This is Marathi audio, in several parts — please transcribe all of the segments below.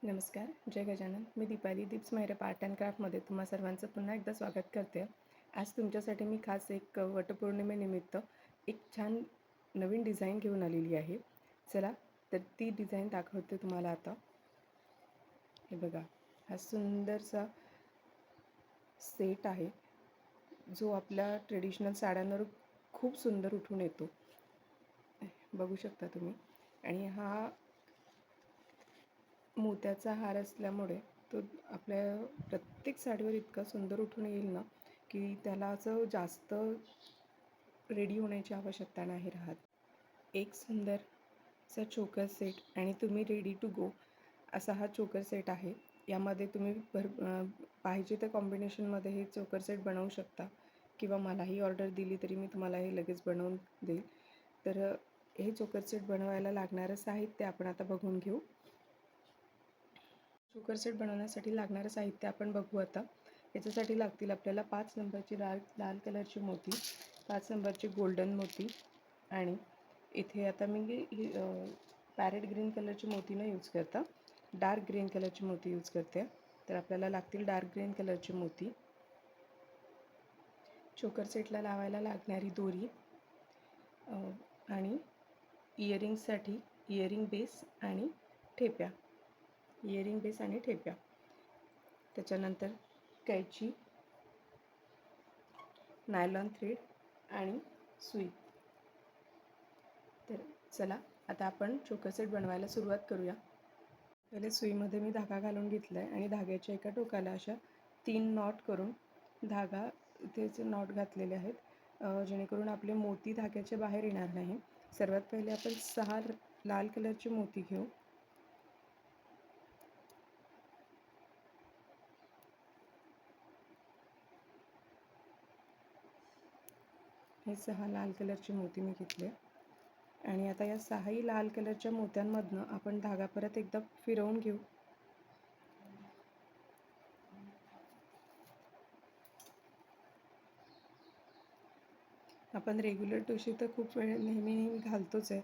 नमस्कार, जय गजानन. मी दीपाली दीप्स मायरा आर्ट अँड क्राफ्टमध्ये तुम्हा सर्वांचं पुन्हा एकदा स्वागत करते. आज तुमच्यासाठी मी खास एक वटपौर्णिमेनिमित्त एक छान नवीन डिझाईन घेऊन आलेली आहे. चला तर ती डिझाईन दाखवते तुम्हाला आता. हे बघा, हा सुंदरसा सेट आहे जो आपल्या ट्रेडिशनल साड्यांवर खूप सुंदर उठून येतो. बघू शकता तुम्ही. आणि हा मोत्याचा हार असल्यामुळे तो आपल्या प्रत्येक साडीवर इतका सुंदर उठून येईल ना, की त्याला असं जास्त रेडी होण्याची आवश्यकता नाही राहत. एक सुंदरसा चोकर सेट आणि तुम्ही रेडी टू गो असा हा चोकर सेट आहे. यामध्ये तुम्ही पाहिजे त्या कॉम्बिनेशनमध्ये हे चोकर सेट बनवू शकता किंवा मलाही ऑर्डर दिली तरी मी तुम्हाला हे लगेच बनवून देईल. तर हे चोकर सेट बनवायला लागणारं साहित्य आपण आता बघून घेऊ. चोकर सेट बनवण्यासाठी लागणारं साहित्य आपण बघू आता. याच्यासाठी लागतील आपल्याला 5 नंबरची लाल कलरची मोती, 5 नंबरची गोल्डन मोती आणि इथे आता मी पॅरेट ग्रीन कलरची मोती न यूज करता डार्क ग्रीन कलरची मोती यूज करते. तर आपल्याला लागतील डार्क ग्रीन कलरची मोती. चोकर सेटला लावायला लागणारी दोरी आणि इयरिंगसाठी इयरिंग बेस आणि ठेप्या. इयरिंग बेस आणि ठेप्या. त्याच्यानंतर कैची, नायलॉन थ्रेड आणि सुई. तर चला आता आपण चोकर सेट बनवायला सुरुवात करूया. पहिले सुईमध्ये मी धागा घालून घेतला आहे आणि धाग्याच्या एका टोकाला अशा 3 नॉट करून धागा इथेच नॉट घातलेले आहेत, जेणेकरून आपले मोती धाग्याच्या बाहेर येणार नाही. सर्वात पहिले आपण 6 लाल कलरचे मोती घेऊ. हे 6 लाल कलरचे मोती मी घेतले आणि आता या 6ही लाल कलरच्या मोत्यांमधनं आपण धागा परत एकदा फिरवून घेऊ. आपण रेग्युलर ठुशी तर खूप वेळ नेहमी घालतोच आहे.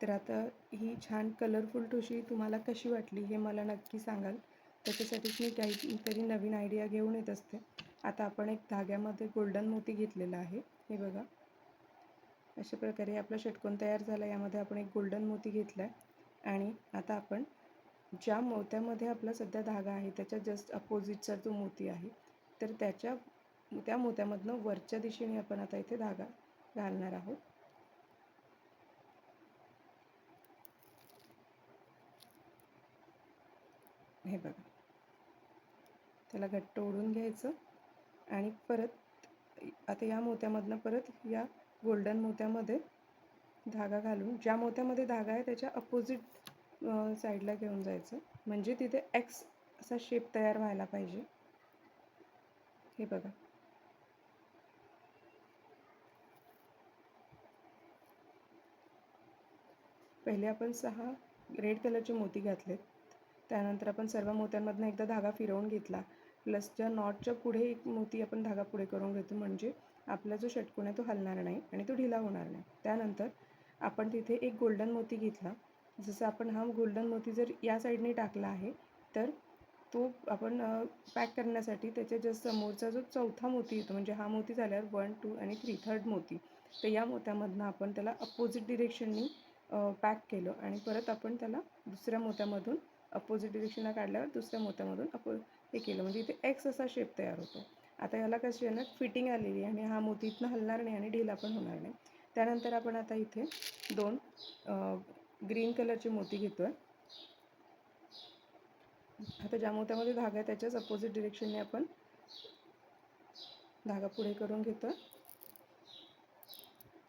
तर आता ही छान कलरफुल ठुशी तुम्हाला कशी वाटली हे मला नक्की सांगाल. त्याच्यासाठीच मी काहीतरी नवीन आयडिया घेऊन येत असते. आता आपण एक धाग्यामध्ये गोल्डन मोती घेतलेला आहे. हे बघा, अशा प्रकारे आपला षटकोन तयार झाला. यामध्ये आपण एक गोल्डन मोती घेतला आहे आणि आता आपण ज्या मोत्यामध्ये आपला सध्या धागा आहे त्याच्या जस्ट अपोजिटचा जो मोती आहे तर त्या मोत्यामधनं वरच्या दिशेने आपण आता इथे धागा घालणार आहोत. हे बघा, त्याला घट्ट ओढून घ्यायचं आणि परत आता या मोत्यामधनं परत या गोल्डन मोत्यामध्ये धागा घालून ज्या मोत्यामध्ये धागा आहे त्याच्या अपोजिट साईडला घेऊन जायचं, म्हणजे तिथे एक्स असा शेप तयार व्हायला पाहिजे. हे बघा, पहिले आपण 6 रेड कलरचे मोती घातलेत. त्यानंतर आपण सर्व मोत्यांमधनं एकदा धागा फिरवून घेतला. प्लस ज्या नॉटच्या पुढे एक मोती आपण धागा पुढे करून घेतो, म्हणजे आपला जो षटकोन आहे तो हलणार नाही आणि तो ढिला होणार नाही. त्यानंतर आपण तिथे एक गोल्डन मोती घेतला. जसं आपण हा गोल्डन मोती जर या साईडने टाकला आहे तर तो आपण पॅक करण्यासाठी त्याच्या जस्ट समोरचा जो चौथा मोती येतो, म्हणजे हा मोती झाल्यावर 1, 2 आणि 3 थर्ड मोती, तर या मोत्यामधनं आपण त्याला अपोजिट डिरेक्शननी पॅक केलं आणि परत आपण त्याला दुसऱ्या मोत्यामधून अपोजिट डिरेक्शनला काढल्यावर दुसऱ्या मोत्यामधून हे केलं, म्हणजे इथे एक्स असा शेप तयार होतो. आता याला कशी आहे ना फिटिंग आलेली आहे आणि हा मोती इथनं हलणार नाही आणि ढिला पण होणार नाही. त्यानंतर आपण आता इथे 2 ग्रीन कलरचे मोती घेतो आहे. आता ज्या मोत्यामध्ये धागा आहे त्याच्याच अपोजिट डिरेक्शनने आपण धागा पुढे करून घेतो आहे.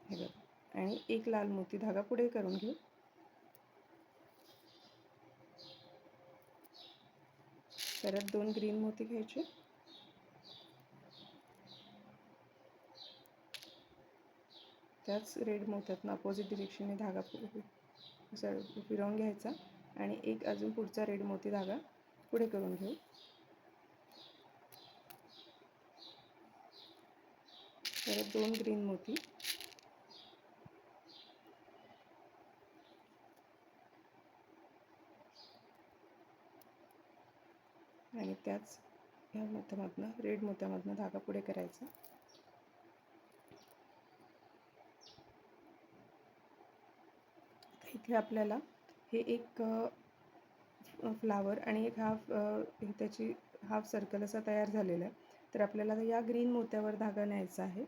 हे बघा, आणि एक लाल मोती धागा पुढे करून घेऊ. परत 2 ग्रीन मोती घ्यायचे. त्याच रेड मोत्यातनं अपोजिट डिरेक्शनने धागा फिरवून घ्यायचा आणि एक अजून पुढचा रेड मोती धागा पुढे करून घेऊ. परत 2 ग्रीन मोती, आणि त्याच ह्या मोत्यामधनं रेड मोत्यामधनं धागा पुढे करायचा. इथे आपल्याला हे एक फ्लावर आणि एक त्याची हाफ सर्कल असा तयार झालेला आहे. तर आपल्याला या ग्रीन मोत्यावर धागा न्यायचा आहे.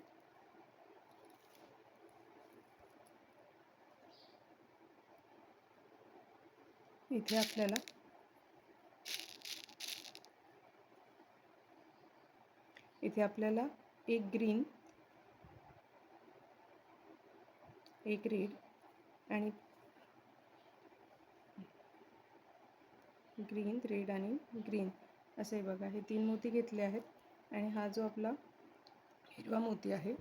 इथे आपल्याला एक ग्रीन, एक रेड आणि ग्रीन, रेड आणि ग्रीन असे बघा हे 3 मोती घेतले आहेत. आणि हा जो आपला हिरवा मोती आहे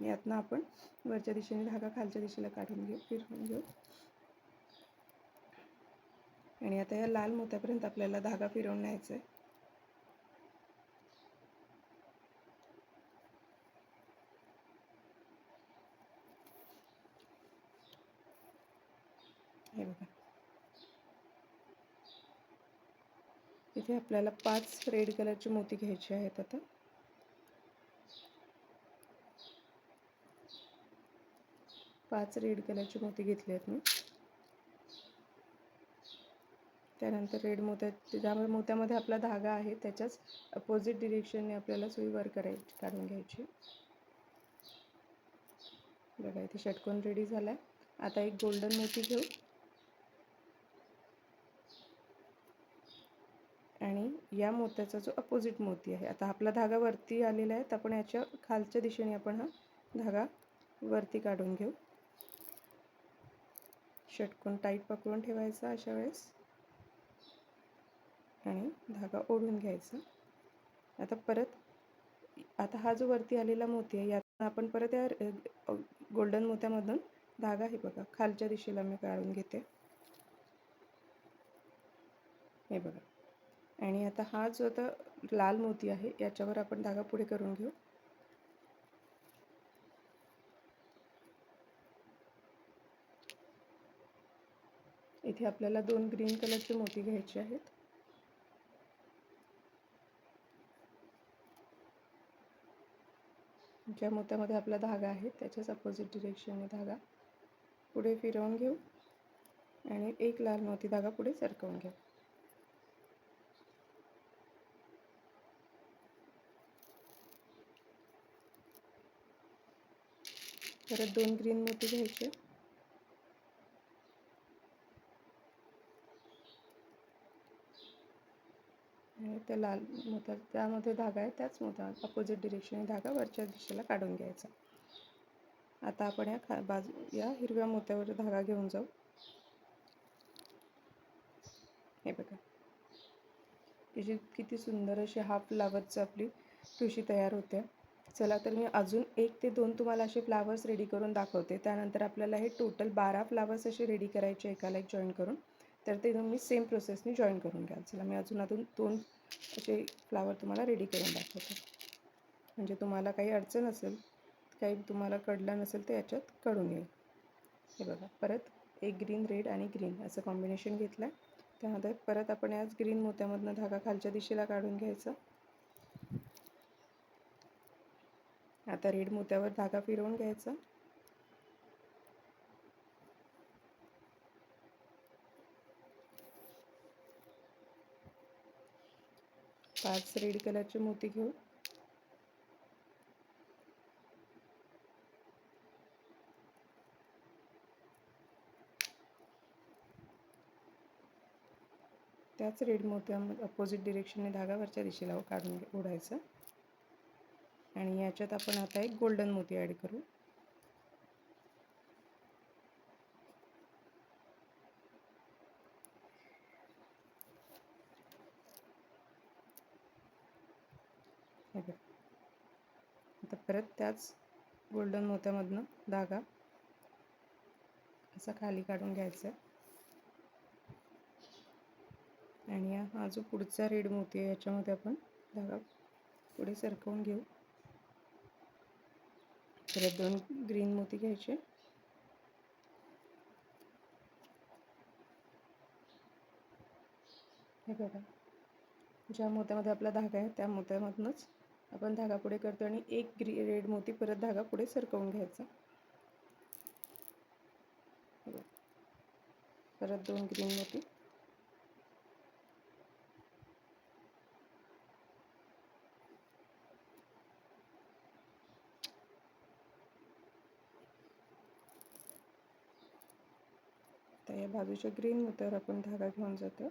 यातनं आपण वरच्या दिशेने धागा खालच्या दिशेला फिरवून घेऊ. आणि आता या लाल मोत्यापर्यंत आपल्याला धागा फिरवून न्यायचा आहे. हे बघा इथे आपल्याला 5 रेड कलरचे मोती घ्यायचे आहेत. आता 5 रेड कलरचे मोती घेतले आहेत मी. त्यानंतर रेड ज्या मोत्यामध्ये आपला धागा आहे त्याच्याच अपोजिट डिरेक्शनने आपल्याला सुई वर काढून घ्यायची. बघा इथे षटकोन रेडी झाला आहे. आता एक गोल्डन मोती घेऊ आणि या मोत्याचा जो अपोजिट मोती आहे, आता आपला धागा वरती आलेला आहे तर आपण याच्या खालच्या दिशेने आपण हा धागा वरती काढून घेऊ. षटकोन टाईट पकडून ठेवायचा अशा वेळेस आणि धागा ओढून घ्यायचा. आता हा जो वरती आलेला मोती आहे यातून आपण परत या गोल्डन मोत्यामधून धागा हे बघा खालच्या दिशेला मी काढून घेते. हे बघा आणि आता हा जो आता लाल मोती आहे याच्यावर आपण धागा पुढे करून घेऊ. इथे आपल्याला 2 ग्रीन कलरचे मोती घ्यायचे आहेत. ज्या मोत्यामध्ये आपला धागा आहे त्याच्याच अपोजिट डिरेक्शनने धागा पुढे फिरवून घेऊ आणि एक लाल मोती धागा पुढे सरकवून घेऊ. परत 2 ग्रीन मोती घ्यायचे आणि त्या लाल मोत्या त्यामध्ये धागा आहे त्याच मोत्या अपोजिट डिरेक्शनने धागा वरच्या दिशेला काढून घ्यायचा. आता आपण या हिरव्या मोत्यावर धागा घेऊन जाऊ. हे बघा किती सुंदर अशी हाफ फ्लावरची आपली ठुशी तयार होते. चला तर मी अजून 1 ते 2 तुम्हाला असे फ्लावर्स रेडी करून दाखवते. त्यानंतर आपल्याला हे टोटल 12 फ्लावर्स असे रेडी करायचे एकाला एक जॉईन करून. तर ते तुम्ही सेम प्रोसेसने जॉईन करून घ्याल. चला मी अजून 2 असे फ्लावर तुम्हाला रेडी करून दाखवते. म्हणजे तुम्हाला काही अडचण असेल, काही तुम्हाला कळलं नसेल तर याच्यात कळून येईल. हे बघा परत एक ग्रीन, रेड आणि ग्रीन असं कॉम्बिनेशन घेतलं आहे. त्यानंतर परत आपण याच ग्रीन मोत्यामधनं धागा खालच्या दिशेला काढून घ्यायचा. आता रेड मोत्यावर धागा फिरवून घ्यायचा. पाच रेड कलरचे मोती घेऊ. त्याच रेड मोत्यामध्ये अपोजिट डिरेक्शनने धागा वरच्या दिशेला काढून ओढायचा आणि याच्यात आपण आता एक गोल्डन मोती ॲड करू. आता परत त्याच गोल्डन मोत्यामधनं धागा असा खाली काढून घ्यायचा आणि हा जो पुढचा रेड मोती आहे याच्यामध्ये आपण धागा पुढे सरकवून घेऊ. परत 2 ग्रीन मोती घ्यायचे. हे बघा ज्या मोत्यामध्ये आपला धागा आहे त्या मोत्यामधूनच आपण धागा पुढे करतो आणि एक रेड मोती परत धागा पुढे सरकवून घ्यायचा. परत 2 ग्रीन मोती, तर या बाजूच्या ग्रीन मोत्यावर आपण धागा घेऊन जातो.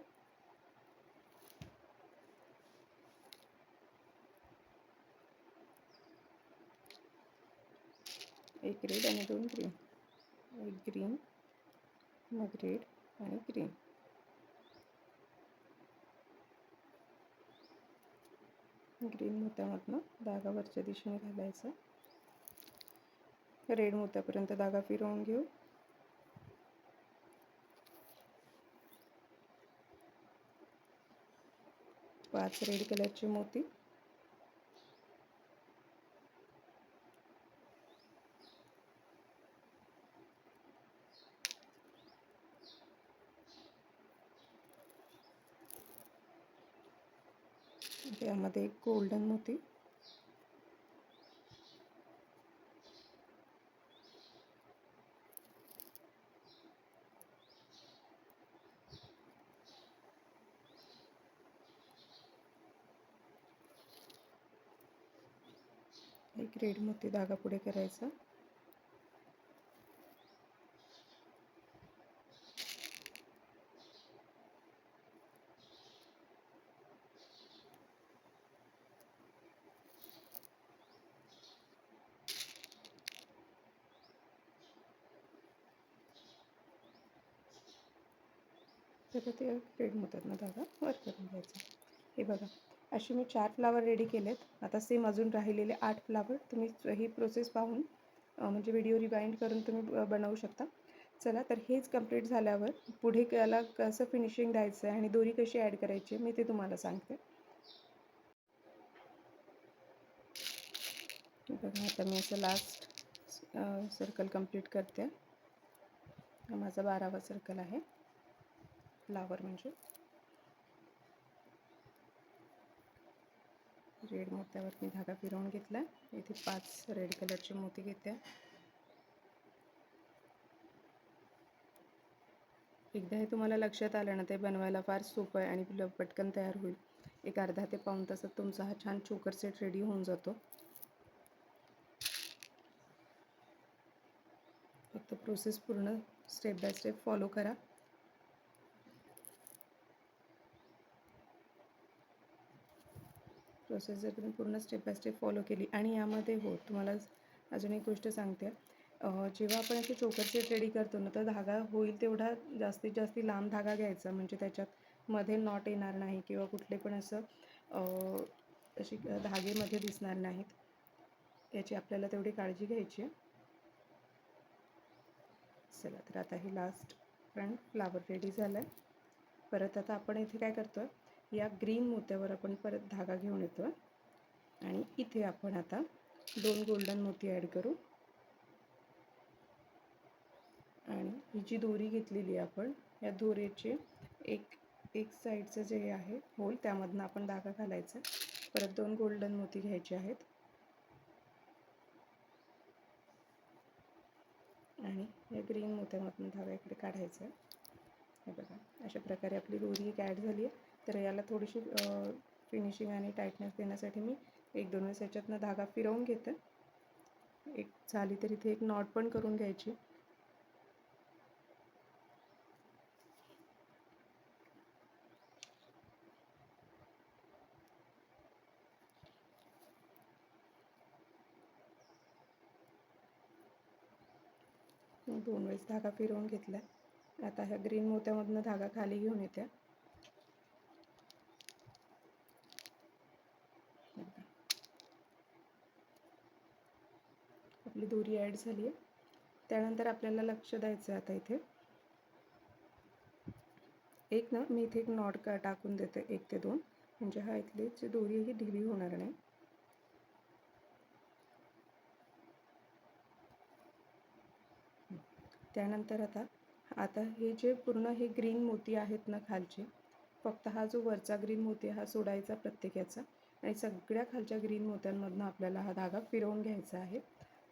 एक रेड आणि 2 ग्रीन, एक ग्रीन, मग रेड आणि ग्रीन. ग्रीन मोत्यामधनं धागा वरच्या दिशेने घालायचा. रेड मोत्यापर्यंत धागा फिरवून घेऊ. पाच रेड कलरचे मोती, त्यामध्ये एक गोल्डन मोती, एक रेड मोती धागा पुढे करायचा. तर ते रेड मोत्यातनं धागा वर करून घ्यायचा. हे बघा, अशी मी 4 फ्लावर रेडी केलेत. आता सेम अजून राहिलेले 8 फ्लावर तुम्ही ही प्रोसेस पाहून म्हणजे व्हिडिओ रिवाइंड करून तुम्ही बनवू शकता. चला, तर हेच कंप्लीट झाल्यावर पुढे याला कसं फिनिशिंग द्यायचं आहे आणि दोरी कशी ॲड करायची मी ते तुम्हाला सांगते. बघा, आता मी असं लास्ट सर्कल कंप्लीट करते. माझा 12वा सर्कल आहे फ्लावर म्हणजे. रेड मोत्यावर मी धागा फिरवून घेतला. इथे 5 रेड कलरचे मोती घेते. एकदा हे तुम्हाला लक्षात आलं ना, ते बनवायला फार सोपं आहे आणि पटकन तयार होईल. एक अर्धा ते पाऊण तासात तुमचा हा छान चोकर सेट रेडी होऊन जातो. फक्त प्रोसेस पूर्ण स्टेप बाय स्टेप फॉलो करा. प्रोसेस जर तुम्ही पूर्ण स्टेप बाय स्टेप फॉलो केली आणि यामध्ये तुम्हाला अजून एक गोष्ट सांगते. जेव्हा आपण असे चोकर सेट रेडी करतो ना, तर धागा होईल तेवढा जास्तीत जास्त लांब धागा घ्यायचा, म्हणजे त्याच्यात मध्ये नॉट येणार नाही किंवा कुठले पण असं अशी धागेमध्ये दिसणार नाहीत. याची आपल्याला तेवढी काळजी घ्यायची आहे. चला, तर आता हे लास्ट फ्रंट फ्लावर रेडी झालं आहे. परत आता आपण इथे काय करतो आहे, या ग्रीन मोत्यावर आपण परत धागा घेऊन येतो आहे आणि इथे आपण आता 2 गोल्डन मोती ॲड करू. आणि ही जी दोरी घेतलेली आहे आपण, या दोरीचे एक साईडचं जे आहे होल त्यामधनं आपण धागा घालायचा. परत 2 गोल्डन मोती घ्यायचे आहेत आणि या ग्रीन मोत्यामधून धागा इकडे काढायचा आहे. हे बघा, अशा प्रकारे आपली दोरी एक ॲड झाली आहे. तर याला थोडीशी फिनिशिंग आणि टाईटनेस देण्यासाठी मी 1-2 वेळेस याच्यातनं धागा फिरवून घेते. एक झाली तर इथे एक नॉट पण करून घ्यायची. मी 2 वेळेस धागा फिरवून घेतला. आता ह्या ग्रीन मोत्यामधनं धागा खाली घेऊन येते. आपली दोरी ॲड झाली आहे. त्यानंतर आपल्याला लक्ष द्यायचं आहे आता इथे मी इथे एक नॉट टाकून देते 1 ते 2, म्हणजे हा इथली जी दोरी ही ढिली होणार नाही. त्यानंतर आता हे जे पूर्ण हे ग्रीन मोती आहेत ना खालचे, फक्त हा जो वरचा ग्रीन मोती हा सोडायचा प्रत्येक याचा आणि सगळ्या खालच्या ग्रीन मोत्यांमधनं आपल्याला हा धागा फिरवून घ्यायचा आहे.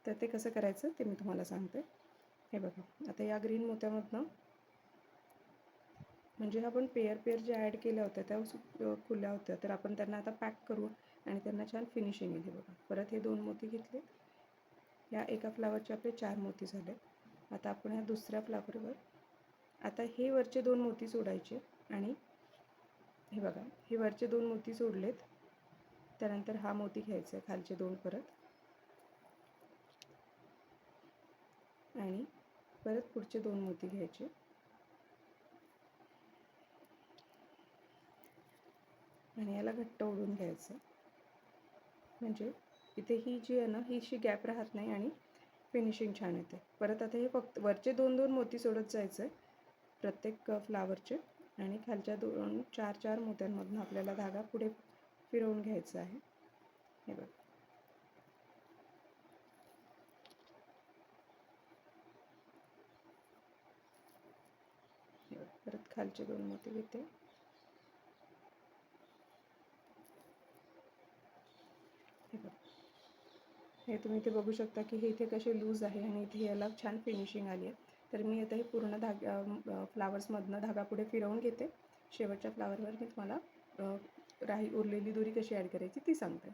तर ते कसं करायचं ते मी तुम्हाला सांगते. हे बघा, आता या ग्रीन मोत्यामधनं म्हणजे आपण पेअर जे ॲड केल्या होत्या त्या खुल्या होत्या, तर आपण त्यांना आता पॅक करू आणि त्यांना छान फिनिशिंग येईल. बघा, परत हे 2 मोती घेतले. या एका फ्लावरचे आपले 4 मोती झाले. आता आपण ह्या दुसऱ्या फ्लावरवर आता हे वरचे 2 मोती सोडायचे आणि हे बघा, हे वरचे 2 मोती सोडलेत. त्यानंतर हा मोती घ्यायचा आहे, खालचे 2 परत आणि परत पुढचे 2 मोती घ्यायचे आणि याला घट्ट ओढून घ्यायचं. म्हणजे इथे ही जी आहे ना, ही अशी गॅप राहत नाही आणि फिनिशिंग छान येते. परत आता हे फक्त वरचे 2-2 मोती सोडत जायचं आहे प्रत्येक फ्लावरचे आणि खालच्या 4-4 मोत्यांमधून आपल्याला धागा पुढे फिरवून घ्यायचा आहे. हे बघा, परत खालचे 2 मोती घेते. हे बघा, हे तुम्ही इथे बघू शकता की हे इथे कसे लूज आहे आणि इथे याला छान फिनिशिंग आली आहे. तर मी आता हे पूर्ण फ्लावर्समधनं धागा पुढे फिरवून घेते. शेवटच्या फ्लावरवर मी तुम्हाला उरलेली दोरी कशी ॲड करायची ती सांगते.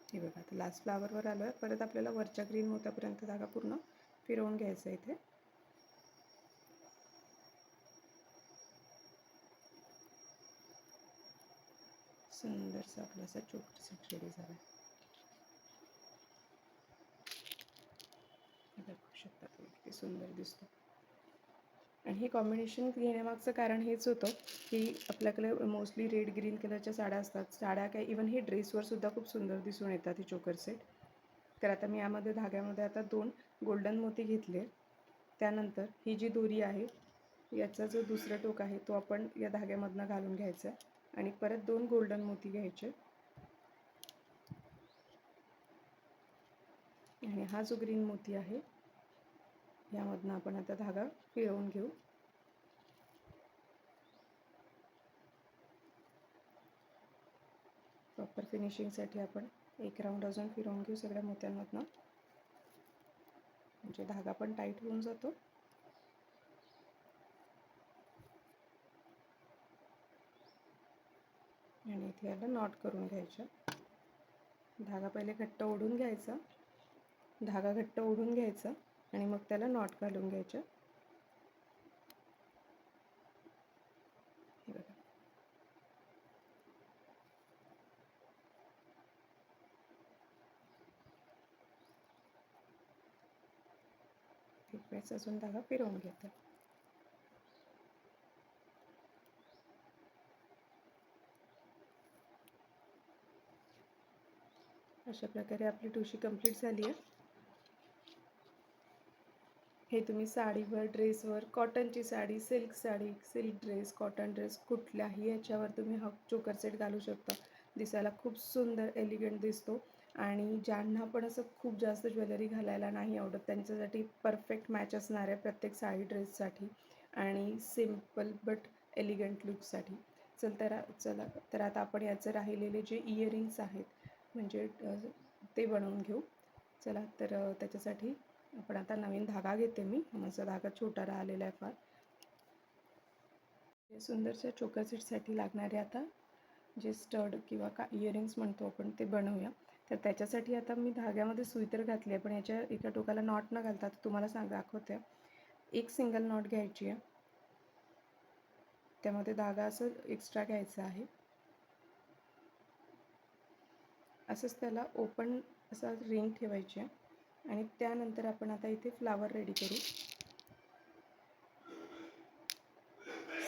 हे बघा, आता लास्ट फ्लावरवर आलो आहे. परत आपल्याला वरच्या ग्रीन मोत्यापर्यंत धागा पूर्ण फिरवून घ्यायचा इथे. सुंदरसा आपला असा चोकर सेट रेडी झाला. बघू शकता तुम्ही किती सुंदर दिसतो. आणि हे कॉम्बिनेशन घेण्यामागचं कारण हेच होतं की आपल्याकडे मोस्टली रेड ग्रीन कलरच्या साड्या असतात. साड्या काय इवन हे ड्रेसवर सुद्धा खूप सुंदर दिसून येतात हे चोकर सेट. तर आता मी यामध्ये धाग्यामध्ये आता 2 गोल्डन मोती घेतले. त्यानंतर ही जी दोरी आहे याचा जो दुसरा टोक आहे तो आपण या धाग्यामधनं घालून घ्यायचा आणि परत 2 गोल्डन मोती घ्यायचे आणि हा जो ग्रीन मोती आहे यामधनं आपण आता धागा फिरवून घेऊ. प्रॉपर फिनिशिंगसाठी आपण एक राऊंड अजून फिरवून घेऊ सगळ्या मोत्यांमधनं, म्हणजे धागा पण टाईट होऊन जातो. आणि इथे याला नॉट करून घ्यायचा. धागा पहिले घट्ट ओढून घ्यायचा, धागा घट्ट ओढून घ्यायचा आणि मग त्याला नॉट घालून घ्यायचं. हे बघा, एक वेळेस अजून धागा फिरवून घेतो. अशा प्रकारे आपली ठुशी कंप्लीट झाली आहे. हे तुम्ही साडीवर, ड्रेसवर, कॉटनची sari, silk dress, cotton dress कुठल्याही याच्यावर तुम्ही हा चोकर सेट घालू शकता. दिसायला खूप सुंदर एलिगंट दिसतो आणि ज्यांना पण असं खूप जास्त ज्वेलरी घालायला नाही आवडत त्यांच्यासाठी परफेक्ट मॅच असणार आहे प्रत्येक साडी ड्रेससाठी आणि सिम्पल बट एलिगंट लुकसाठी. चला तर आता आपण याचे राहिलेले जे इयरिंग्स आहेत म्हणजे ते बनवून घेऊ. चला तर त्याच्यासाठी आपण आता नवीन धागा घेते मी. माझा धागा छोटा राहिलेला आहे फार. सुंदरशा चोकर सेटसाठी लागणारे आता जे स्टड किंवा इयरिंग्स म्हणतो आपण ते बनवूया. तर त्याच्यासाठी आता मी धाग्यामध्ये सुई तर घातली आहे, पण याच्या एका टोकाला नॉट न घालता तुम्हाला दाखवते. एक सिंगल नॉट घ्यायची आहे, त्यामध्ये धागा असं एक्स्ट्रा घ्यायचा आहे. असंच त्याला ओपन असा रिंग ठेवायची आहे आणि त्यानंतर आपण आता इथे फ्लावर रेडी करू.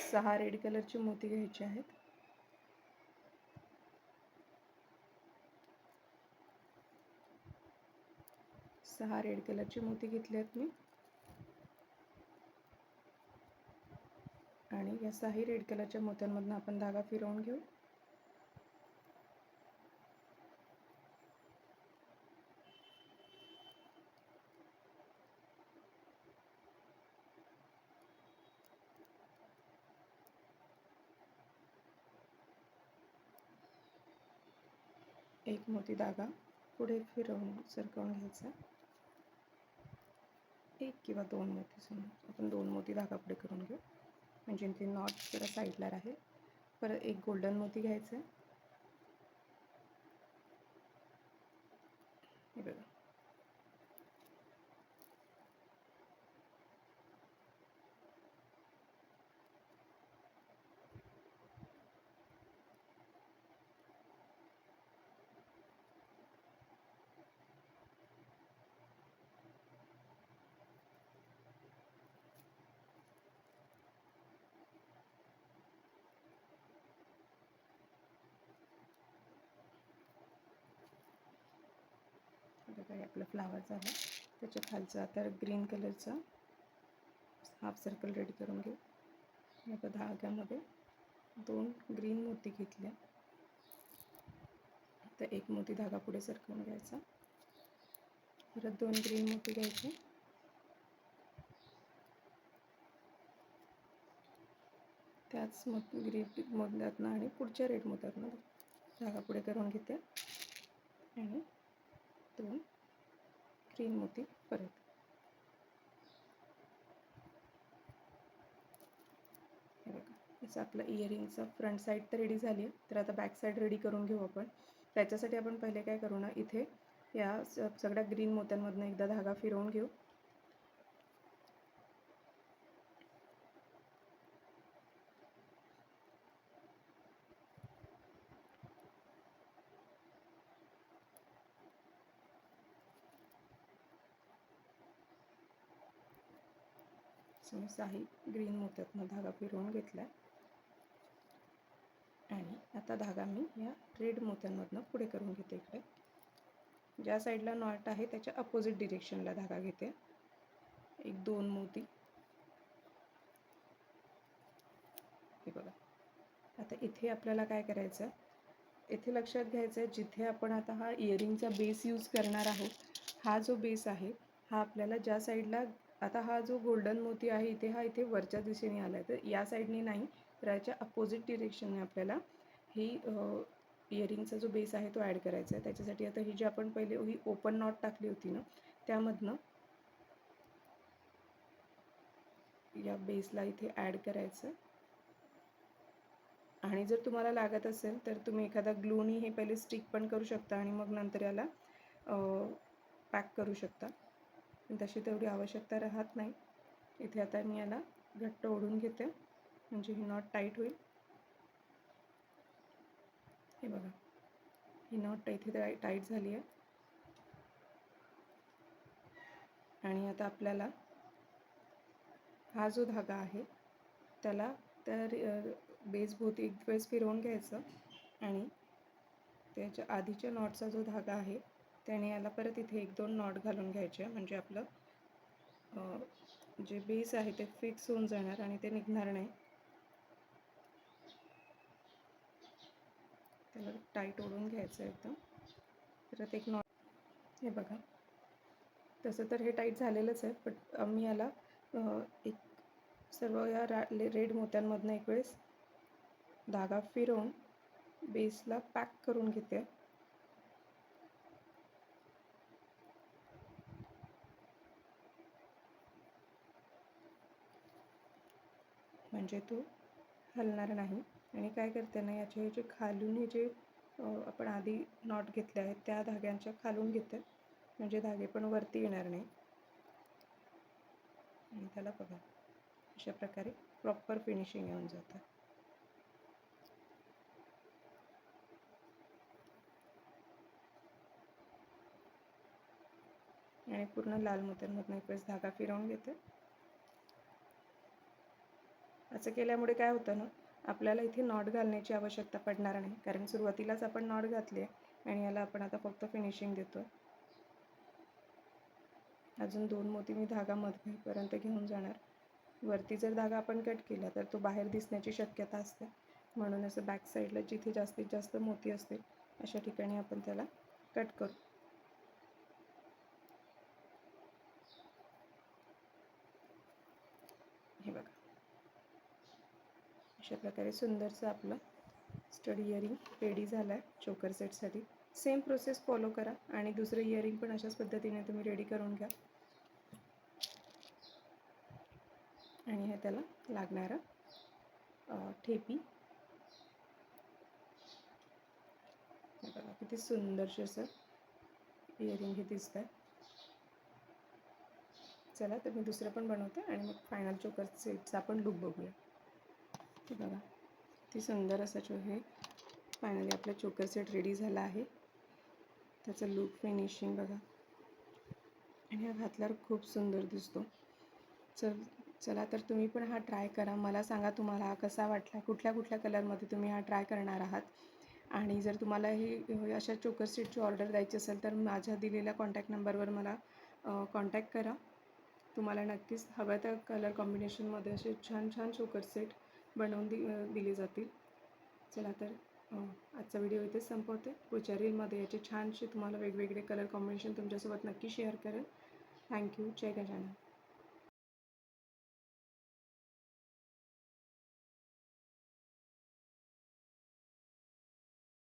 6 रेड कलरची मोती घ्यायची आहेत. सहा रेड कलरची मोती घेतली आहेत मी आणि या 6 रेड कलरच्या मोत्यांमधून आपण धागा फिरवून घेऊ. एक मोती धागा पुढे फिरवून सरकवून घ्यायचा. एक किंवा 2 मोती समजा आपण 2 मोती धागा पुढे करून घेऊ, म्हणजे ते नॉट जरा साईडला राहील. परत एक गोल्डन मोती घ्यायचं आहे. हे बघा, बघा आपलं फ्लावर झालं. त्याच्या खालचं आता ग्रीन कलरचा हाफ सर्कल रेडी करून घेऊ. या धाग्यामध्ये 2 ग्रीन मोती घेतल्या. तर एक मोती धागा पुढे सरकवून घ्यायचा. परत 2 ग्रीन मोती घ्यायचे. त्याच ग्रीन मोत्यातनं आणि पुढच्या रेड मोत्यातनं धागा पुढे करून घेते आणि 2 ग्रीन मोती परत. हे बघा, असं आपलं इयरिंगचं फ्रंट साईड तर रेडी झाली आहे. तर आता बॅक साईड रेडी करून घेऊ आपण. त्याच्यासाठी आपण पहिले काय करू ना, इथे या सगळ्या ग्रीन मोत्यांमधून एकदा धागा फिरवून घेऊ. काही ग्रीन मोत्यातनं धागा फिरवून घेतला आणि आता धागा मी या रेड मोत्यांमधनं पुढे करून घेते. इकडे ज्या साईडला नॉट आहे त्याच्या अपोजिट डिरेक्शनला धागा घेते. एक 2 मोती. हे बघा, आता इथे आपल्याला काय करायचं आहे, इथे लक्षात घ्यायचं आहे, जिथे आपण आता हा इयरिंगचा बेस यूज करणार आहोत, हा जो बेस आहे हा आपल्याला ज्या साईडला, आता हा जो गोल्डन मोती आहे इथे, हा इथे वरच्या दिशेने आला आहे, तर या साईडने नाही तर याच्या अपोजिट डिरेक्शनने आपल्याला ही इयरिंगचा जो बेस आहे तो ॲड करायचा आहे. त्याच्यासाठी आता ही जी आपण पहिले ही ओपन नॉट टाकली होती ना, त्यामधनं या बेसला इथे ॲड करायचं. आणि जर तुम्हाला लागत असेल तर तुम्ही एखादा ग्लूनी हे पहिले स्टिक पण करू शकता आणि मग नंतर याला पॅक करू शकता. पण तशी तेवढी आवश्यकता राहत नाही. इथे आता मी याला घट्ट ओढून घेते म्हणजे ही नॉट टाईट होईल. हे बघा, ही नॉट इथे टाईट झाली आहे. आणि आता आपल्याला हा जो धागा आहे त्याला त्या बेसभोवती एक वेळेस फिरवून घ्यायचं आणि त्याच्या आधीच्या नॉटचा जो धागा आहे त्याने याला परत इथे 1-2 नॉट घालून घ्यायचे, म्हणजे आपलं जे बेस आहे ते फिक्स होऊन जाणार आणि ते निघणार नाही. त्याला टाईट ओढून घ्यायचं एकदम. परत एक नॉट. हे बघा, तसं तर हे टाईट झालेलंच आहे, पण मी याला एक सर्व या रेड मोत्यांमधनं एक वेळेस धागा फिरवून बेसला पॅक करून घेते. म्हणजे तो हलणार नाही. आणि काय करते ना, याचे हे जे खालून हे जे आपण आधी नॉट घेतले आहेत त्या धाग्यांच्या खालून घेते, म्हणजे धागे पण वरती येणार नाही. आणि त्याला बघा अशा प्रकारे प्रॉपर फिनिशिंग येऊन जातं. आणि पूर्ण लाल मोत्यांमधून एक वेळेस धागा फिरवून घेते. असं केल्यामुळे काय होतं ना, आपल्याला इथे नॉट घालण्याची आवश्यकता पडणार नाही, कारण सुरुवातीलाच आपण नॉट घातली आहे आणि याला आपण आता फक्त फिनिशिंग देतो. अजून 2 मोती मी धागा मधपर्यंत घेऊन जाणार. वरती जर धागा आपण कट केला तर तो बाहेर दिसण्याची शक्यता असते, म्हणून असं बॅक साईडला जिथे जास्तीत जास्त मोती असतील अशा ठिकाणी आपण त्याला कट करू. हे बघा, अशा प्रकारे सुंदरसं आपलं स्टड इयरिंग रेडी झालं आहे चोकर सेटसाठी. सेम प्रोसेस फॉलो करा आणि दुसरं इयरिंग पण अशाच पद्धतीने तुम्ही रेडी करून घ्या. आणि हे त्याला लागणारं ठेपी. हे बघा किती सुंदरशे असं इयरिंग हे दिसतं आहे. चला तर मी दुसरं पण बनवते आणि मग फायनल चोकर सेटचा आपण लुक बघूया. हे बघा किती सुंदर असं हे फायनली आपलं चोकर सेट रेडी झाला आहे. त्याचं लुक फिनिशिंग बघा, आणि हा घातल्यावर खूप सुंदर दिसतो. चला तर तुम्ही पण हा ट्राय करा. मला सांगा तुम्हाला हा कसा वाटला, कुठल्या कुठल्या कलरमध्ये तुम्ही हा ट्राय करणार आहात. आणि जर तुम्हाला ही अशा चोकर सेटची ऑर्डर द्यायची असेल तर माझ्या दिलेल्या कॉन्टॅक्ट नंबरवर मला कॉन्टॅक्ट करा. तुम्हाला नक्कीच हव्या त्या कलर कॉम्बिनेशनमध्ये असे छान छान चोकर सेट बनवून दिले जातील. चला तर आजचा व्हिडिओ इथेच संपवते. पुढच्या रीलमध्ये याचे छानसे तुम्हाला वेगवेगळे कलर कॉम्बिनेशन तुमच्यासोबत नक्की शेअर करेन. थँक्यू. जय गजानन.